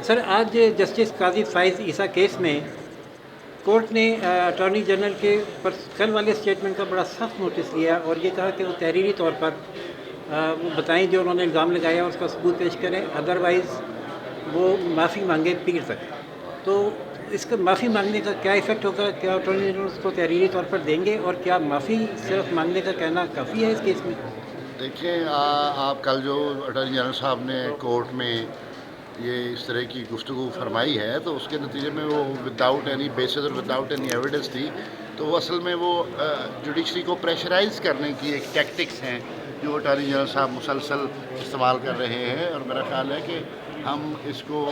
سر آج جسٹس قاضی فائز عیسیٰ کیس میں کورٹ نے اٹارنی جنرل کے پر کل والے اسٹیٹمنٹ کا بڑا سخت نوٹس لیا اور یہ کہا کہ وہ تحریری طور پر وہ بتائیں جو انہوں نے الزام لگایا اس کا ثبوت پیش کریں، ادروائز وہ معافی مانگے پیر تک۔ تو اس کا معافی مانگنے کا کیا ایفیکٹ ہوگا؟ کیا اٹارنی جنرل اس کو تحریری طور پر دیں گے، اور کیا معافی صرف مانگنے کا کہنا کافی ہے اس کیس میں؟ دیکھیں، آپ کل جو اٹارنی جنرل صاحب نے کورٹ میں یہ اس طرح کی گفتگو فرمائی ہے تو اس کے نتیجے میں وہ وداؤٹ اینی بیسس اور وداؤٹ اینی ایویڈنس تھی، تو وہ اصل میں وہ جوڈیشری کو پریشرائز کرنے کی ایک ٹیکٹکس ہیں جو اٹارنی جنرل صاحب مسلسل استعمال کر رہے ہیں، اور میرا خیال ہے کہ ہم اس کو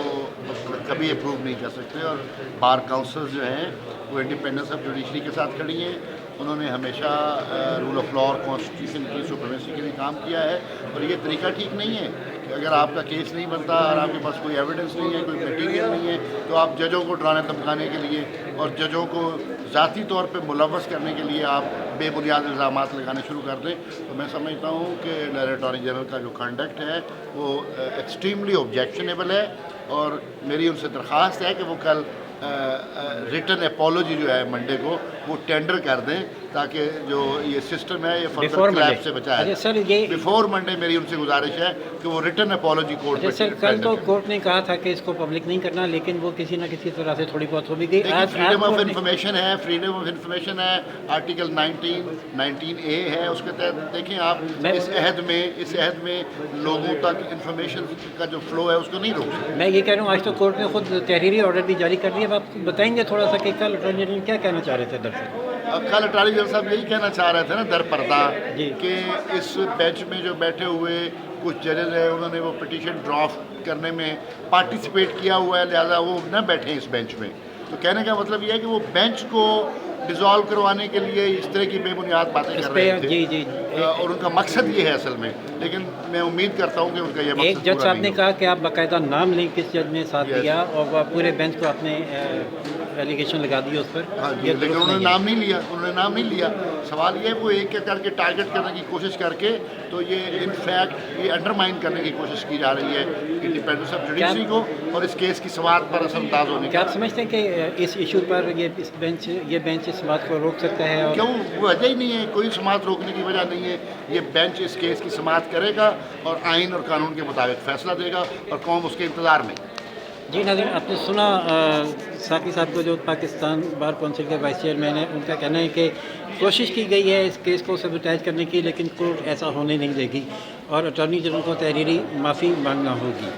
کبھی اپروو نہیں کر سکتے۔ اور بار کاؤنسل جو ہیں وہ انڈیپینڈنس آف جوڈیشری کے ساتھ کھڑی ہیں، انہوں نے ہمیشہ رول آف لا اور کانسٹیٹیوشن کی سپریمیسی کے لیے کام کیا ہے، اور یہ طریقہ ٹھیک نہیں ہے کہ اگر آپ کا کیس نہیں بنتا اور آپ کے پاس کوئی ایویڈنس نہیں ہے، کوئی میٹیریل نہیں ہے، تو آپ ججوں کو ڈرانے دھمکانے کے لیے اور ججوں کو ذاتی طور پہ ملوث کرنے کے لیے آپ بے بنیاد الزامات لگانے شروع کر دیں۔ تو میں سمجھتا ہوں کہ اٹارنی جنرل کا جو کنڈکٹ ہے وہ ایکسٹریملی آبجیکشنیبل ہے، اور میری ان سے درخواست ہے کہ وہ کل ریٹن اپالوجی جو ہے منڈے کو وہ ٹینڈر کر دیں، تاکہ جو یہ سسٹم ہے یہ فردر کلیپ سے بچایا جائے۔ سر یہ بیفور منڈے میری ان سے گزارش ہے کہ وہ ریٹن اپالوجی کورٹ میں سر کل تو کورٹ نے کہا تھا کہ اس کو پبلک نہیں کرنا، لیکن وہ کسی نہ کسی طرح سے تھوڑی بہت ہو بھی گئی۔ فریڈم آف انفارمیشن ہے، فریڈم آف انفارمیشن ہے، آرٹیکل 19A ہے، اس کے تحت دیکھیں آپ اس عہد میں لوگوں تک انفارمیشن کا جو فلو ہے اس کو نہیں روک سکتے۔ میں یہ کہہ رہا ہوں آج تو کورٹ نے خود تحریری آرڈر بھی جاری کر دیا، آپ بتائیں گے تھوڑا سا کہ کل اٹارنی جنرل کیا کہنا چاہ رہے تھے دراصل؟ کل اٹارنی جنرل صاحب یہی کہنا چاہ رہے تھے نا در پردہ کہ اس بینچ میں جو بیٹھے ہوئے کچھ ججز ہیں انہوں نے وہ پٹیشن ڈرافٹ کرنے میں پارٹیسپیٹ کیا ہوا ہے، لہٰذا وہ نہ بیٹھیں اس بینچ میں۔ تو کہنے کا مطلب یہ ہے کہ وہ بینچ کو ڈیزالو کروانے کے لیے اس طرح کی بے بنیاد باتیں کر رہے تھے، اور ان کا مقصد یہ ہے اصل میں، لیکن میں امید کرتا ہوں کہ ان کا یہ مقصد ایک جج صاحب نے کہا کہ آپ باقاعدہ نام لیں کس جج نے ساتھ دیا، اور وہ پورے بینچ کو اپنے ایلیگیشن لگا دی اس پر۔ ہاں جی، لیکن انہوں نے نام نہیں لیا۔ سوال یہ ہے وہ ایک کر کے ٹارگٹ کرنے کی کوشش کر کے، تو یہ ان فیکٹ یہ انڈرمائن کرنے کی کوشش کی جا رہی ہے انڈیپینڈنس آف جوڈیشری کو اور اس کیس کی سماعت پر اثر انداز ہونے کی۔ کیا آپ سمجھتے ہیں کہ اس ایشو پر یہ بینچ اس بات کو روک سکتا ہے؟ کیوں؟ وجہ ہی نہیں ہے، کوئی سماعت روکنے کی وجہ نہیں ہے۔ یہ بینچ اس کیس کی سماعت کرے گا اور آئین اور قانون کے مطابق فیصلہ دے گا، اور قوم اس کے انتظار میں۔ جی ناظرین، آپ نے سنا ساقی صاحب کو جو پاکستان بار کونسل کے وائس چیئرمین ہیں، ان کا کہنا ہے کہ کوشش کی گئی ہے اس کیس کو سیبوٹیج کرنے کی، لیکن کورٹ ایسا ہونے نہیں دے گی اور اٹارنی جنرل کو تحریری معافی مانگنا ہوگی۔